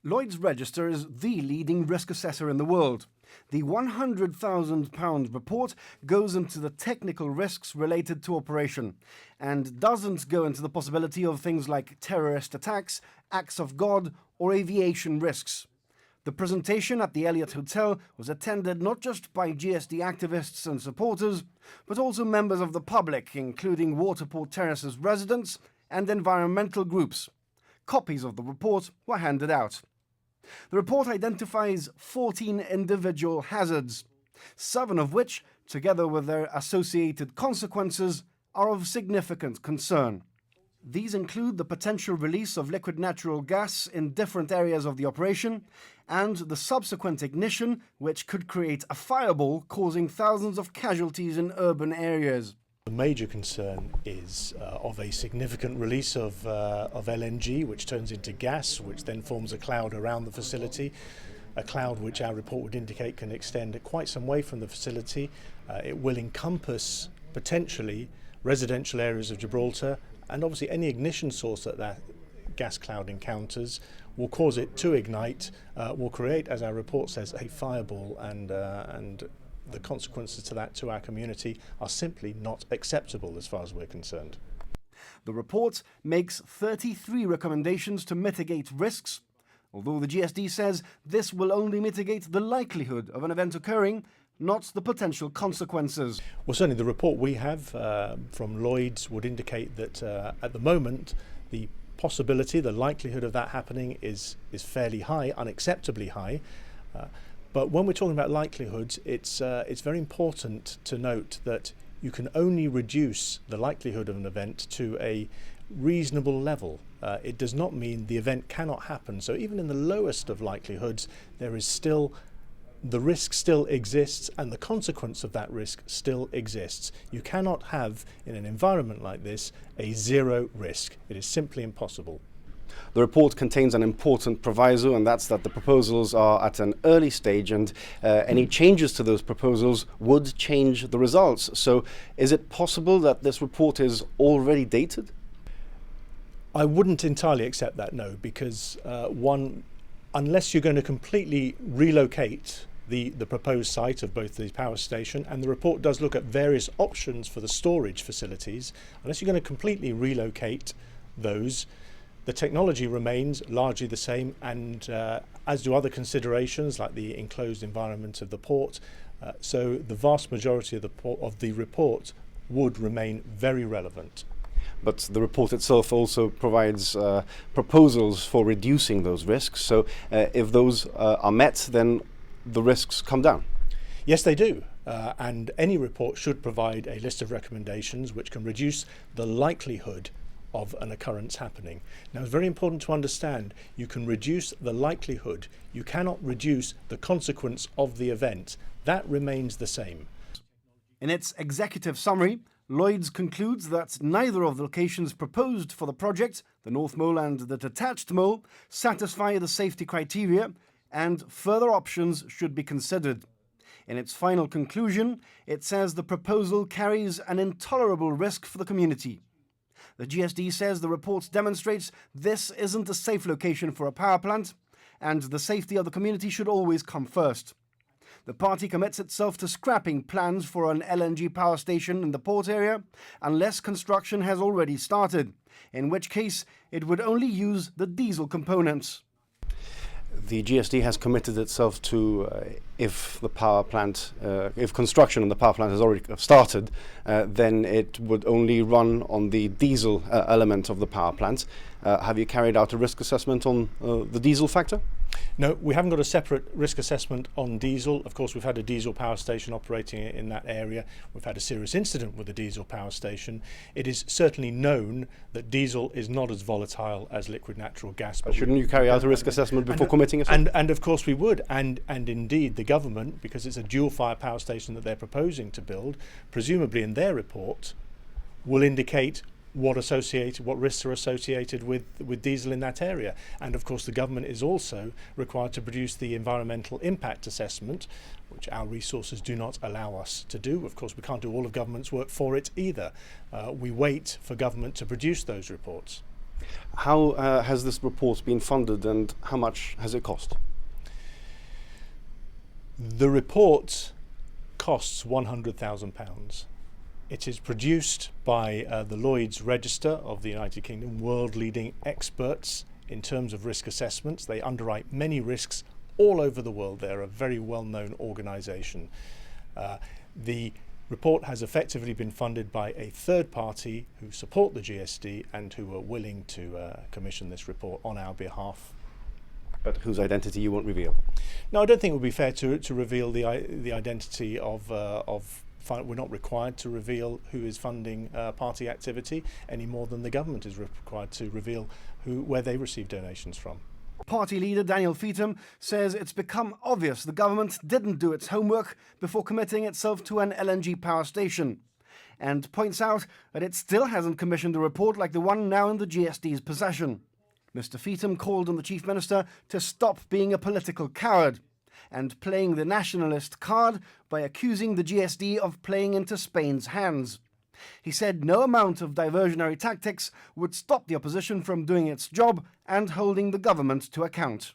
Lloyds registers the leading risk assessor in the world. The £100,000 report goes into the technical risks related to operation and doesn't go into the possibility of things like terrorist attacks, acts of God, or aviation risks. The presentation at the Elliot Hotel was attended not just by GSD activists and supporters, but also members of the public, including Waterport Terrace's residents and environmental groups. Copies of the report were handed out. The report identifies 14 individual hazards, 7 of which, together with their associated consequences, are of significant concern. These include the potential release of liquid natural gas in different areas of the operation and the subsequent ignition, which could create a fireball causing thousands of casualties in urban areas. The major concern is of a significant release of LNG, which turns into gas, which then forms a cloud around the facility, a cloud which our report would indicate can extend quite some way from the facility. It will encompass potentially residential areas of Gibraltar, and obviously any ignition source that gas cloud encounters will cause it to ignite, will create, as our report says, a fireball, and the consequences to that to our community are simply not acceptable as far as we're concerned. The report makes 33 recommendations to mitigate risks, although the GSD says this will only mitigate the likelihood of an event occurring, not the potential consequences. Well, certainly the report we have from Lloyds would indicate that at the moment the possibility, the likelihood of that happening is fairly high, unacceptably high. But when we're talking about likelihoods, it's very important to note that you can only reduce the likelihood of an event to a reasonable level. It does not mean the event cannot happen. So even in the lowest of likelihoods, there is still the risk still exists, and the consequence of that risk still exists. You cannot have, in an environment like this, a zero risk. It is simply impossible. The report contains an important proviso, and that's that the proposals are at an early stage, and any changes to those proposals would change the results. So is it possible that this report is already dated? I wouldn't entirely accept that, no, because unless you're going to completely relocate the proposed site of both the power station, and the report does look at various options for the storage facilities, unless you're going to completely relocate those, the technology remains largely the same, and as do other considerations like the enclosed environment of the port. So the vast majority of the report would remain very relevant. But the report itself also provides proposals for reducing those risks. So if those are met, then the risks come down. Yes, they do. And any report should provide a list of recommendations which can reduce the likelihood of an occurrence happening. Now, it's very important to understand you can reduce the likelihood. You cannot reduce the consequence of the event. That remains the same. In its executive summary, Lloyds concludes that neither of the locations proposed for the project, the North Mole and the detached mole, satisfy the safety criteria, and further options should be considered. In its final conclusion, it says the proposal carries an intolerable risk for the community. The GSD says the report demonstrates this isn't a safe location for a power plant, and the safety of the community should always come first. The party commits itself to scrapping plans for an LNG power station in the port area unless construction has already started, in which case it would only use the diesel components. The GSD has committed itself to, if construction on the power plant has already started, then it would only run on the diesel element of the power plant. Have you carried out a risk assessment on the diesel factor? No, we haven't got a separate risk assessment on diesel. Of course, we've had a diesel power station operating in that area. We've had a serious incident with a diesel power station. It is certainly known that diesel is not as volatile as liquid natural gas. But shouldn't you carry out a risk assessment before committing it? And of course we would. And indeed the government, because it's a dual fire power station that they're proposing to build, presumably in their report, will indicate what risks are associated with diesel in that area. And of course the government is also required to produce the environmental impact assessment, which our resources do not allow us to do. Of course we can't do all of government's work for it either. We wait for government to produce those reports. How has this report been funded and how much has it cost? The report costs £100,000. It is produced by the Lloyds Register of the United Kingdom, world-leading experts in terms of risk assessments. They underwrite many risks all over the world. They're a very well-known organisation. The report has effectively been funded by a third party who support the GSD and who are willing to commission this report on our behalf. But whose identity you won't reveal? No, I don't think it would be fair to reveal the identity of we're not required to reveal who is funding party activity any more than the government is required to reveal where they receive donations from. Party leader Daniel Feetham says it's become obvious the government didn't do its homework before committing itself to an LNG power station, and points out that it still hasn't commissioned a report like the one now in the GSD's possession. Mr. Feetham called on the Chief Minister to stop being a political coward and playing the nationalist card by accusing the GSD of playing into Spain's hands. He said no amount of diversionary tactics would stop the opposition from doing its job and holding the government to account.